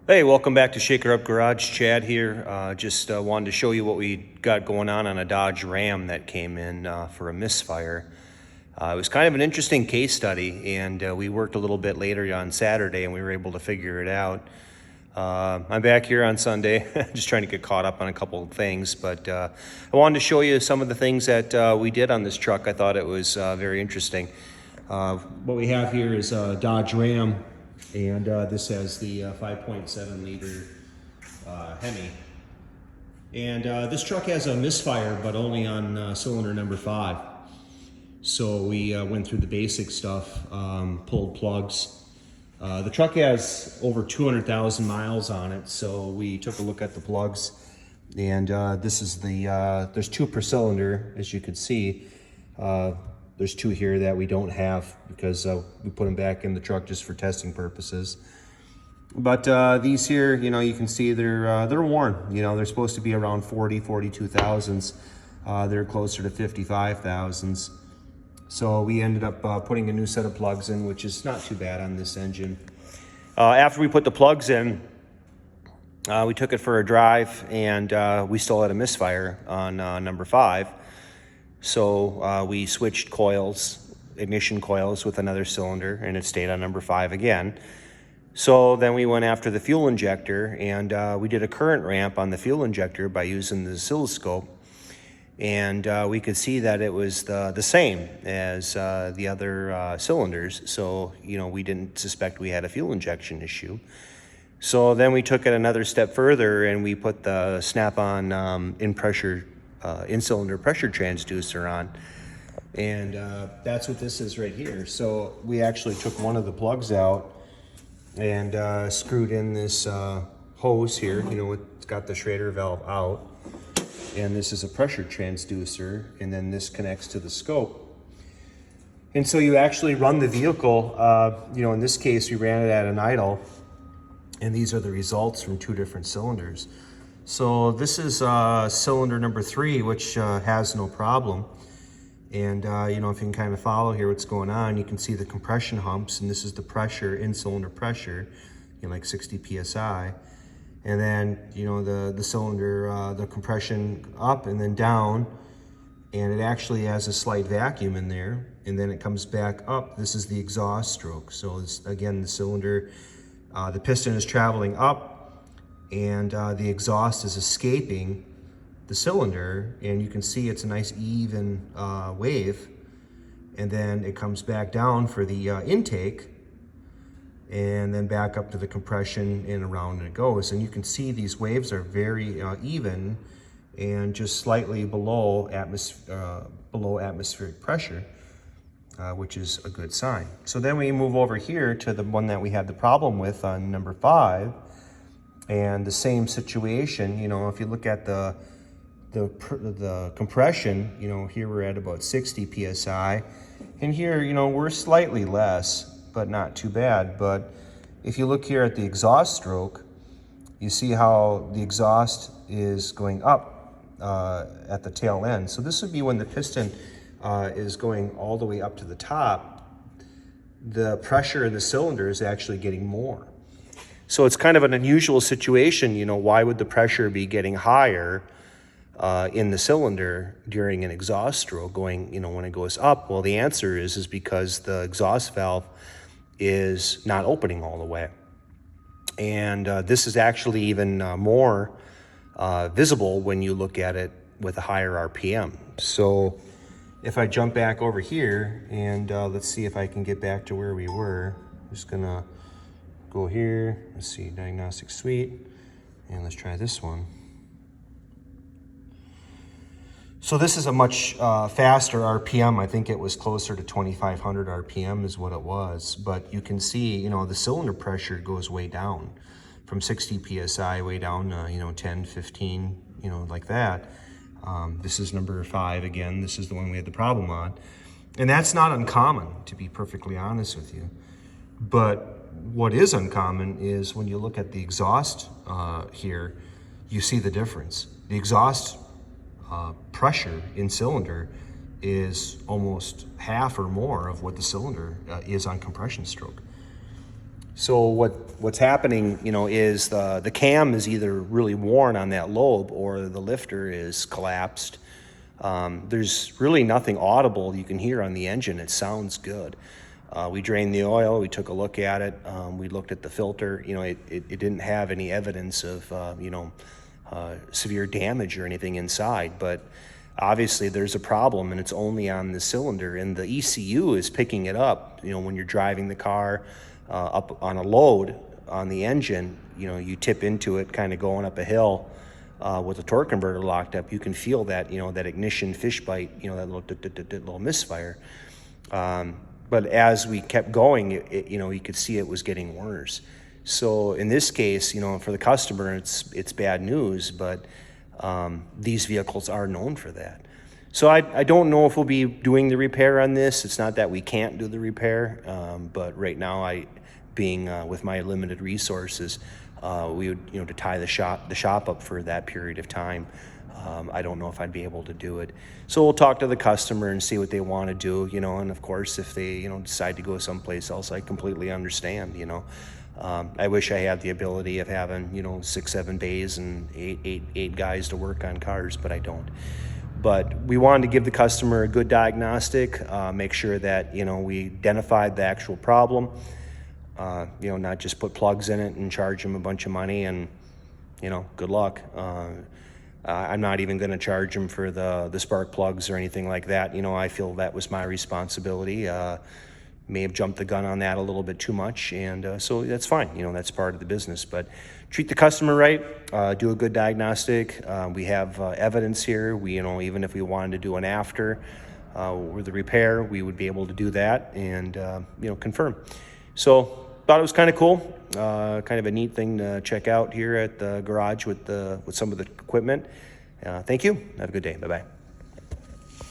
Hey, welcome back to Shaker Up Garage. Chad here. Just wanted to show you what we got going on a Dodge Ram that came in for a misfire. It was kind of an interesting case study, and we worked a little bit later on Saturday, and we were able to figure it out. I'm back here on Sunday, just trying to get caught up on a couple of things, but I wanted to show you some of the things that we did on this truck. I thought it was very interesting. What we have here is a Dodge Ram, and this has the 5.7 liter Hemi. And this truck has a misfire, but only on cylinder number 5. So we went through the basic stuff, pulled plugs. The truck has over 200,000 miles on it, so we took a look at the plugs. And this is the, there's 2 per cylinder, as you can see. There's 2 here that we don't have because we put them back in the truck just for testing purposes. But these here, you know, you can see they're worn. You know, they're supposed to be around 42,000s. They're closer to 55,000s. So we ended up putting a new set of plugs in, which is not too bad on this engine. After we put the plugs in, we took it for a drive, and we still had a misfire on number 5. So we switched coils, ignition coils, with another cylinder, and it stayed on number 5 again. So then we went after the fuel injector, and we did a current ramp on the fuel injector by using the oscilloscope. And we could see that it was the same as the other cylinders. So, you know, we didn't suspect we had a fuel injection issue. So then we took it another step further, and we put the snap-on in-cylinder pressure transducer on. And that's what this is right here. So we actually took one of the plugs out and screwed in this hose here. You know, it's got the Schrader valve out. And this is a pressure transducer, and then this connects to the scope. And so you actually run the vehicle, you know, in this case, we ran it at an idle, and these are the results from 2 different cylinders. So this is cylinder number 3, which has no problem. And, you know, if you can kind of follow here what's going on, you can see the compression humps, and this is the pressure, in-cylinder pressure, you know, like 60 PSI. And then, you know, the cylinder, the compression up and then down, and it actually has a slight vacuum in there, and then it comes back up. This is the exhaust stroke. So this, again, the cylinder, the piston is traveling up, and the exhaust is escaping the cylinder, and you can see it's a nice even wave, and then it comes back down for the intake, and then back up to the compression, and around it goes. And you can see these waves are very even and just slightly below atmospheric pressure, which is a good sign. So then we move over here to the one that we had the problem with on number 5, and the same situation. You know, if you look at the compression, you know, here we're at about 60 PSI, and here, you know, we're slightly less, but not too bad. But if you look here at the exhaust stroke, you see how the exhaust is going up at the tail end. So this would be when the piston is going all the way up to the top, the pressure in the cylinder is actually getting more. So it's kind of an unusual situation. You know, why would the pressure be getting higher in the cylinder during an exhaust stroke going, you know, when it goes up? Well, the answer is because the exhaust valve is not opening all the way. And this is actually even more visible when you look at it with a higher RPM. So if I jump back over here, and let's see if I can get back to where we were. I'm just gonna go here, let's see, diagnostic suite, and let's try this one. So this is a much faster RPM. I think it was closer to 2,500 RPM is what it was. But you can see, you know, the cylinder pressure goes way down from 60 PSI way down, you know, 10, 15, you know, like that. This is number 5 again. This is the one we had the problem on. And that's not uncommon, to be perfectly honest with you. But what is uncommon is when you look at the exhaust here, you see the difference. The exhaust pressure in cylinder is almost half or more of what the cylinder is on compression stroke. So what's happening, is the cam is either really worn on that lobe or the lifter is collapsed. There's really nothing audible you can hear on the engine. It sounds good. We drained the oil. We took a look at it. We looked at the filter. It didn't have any evidence of severe damage or anything inside, but obviously there's a problem, and it's only on the cylinder, and the ECU is picking it up. When you're driving the car up on a load on the engine, you tip into it kind of going up a hill with the torque converter locked up, you can feel that, that ignition fish bite, that little misfire. But as we kept going, you could see it was getting worse. So in this case, for the customer, it's bad news, but these vehicles are known for that. So I don't know if we'll be doing the repair on this. It's not that we can't do the repair, but right now, being with my limited resources, we would, to tie the shop up for that period of time. I don't know if I'd be able to do it. So we'll talk to the customer and see what they want to do, and of course, if they, decide to go someplace else, I completely understand, I wish I had the ability of having, 6, 7 bays and eight guys to work on cars, but I don't. But we wanted to give the customer a good diagnostic, make sure that, we identified the actual problem, not just put plugs in it and charge them a bunch of money and, good luck. I'm not even going to charge them for the spark plugs or anything like that. I feel that was my responsibility. May have jumped the gun on that a little bit too much, and so that's fine. That's part of the business. But treat the customer right, do a good diagnostic. We have evidence here. We, even if we wanted to do an after with the repair, we would be able to do that and confirm. So thought it was kind of cool, kind of a neat thing to check out here at the garage with some of the equipment. Thank you. Have a good day. Bye-bye.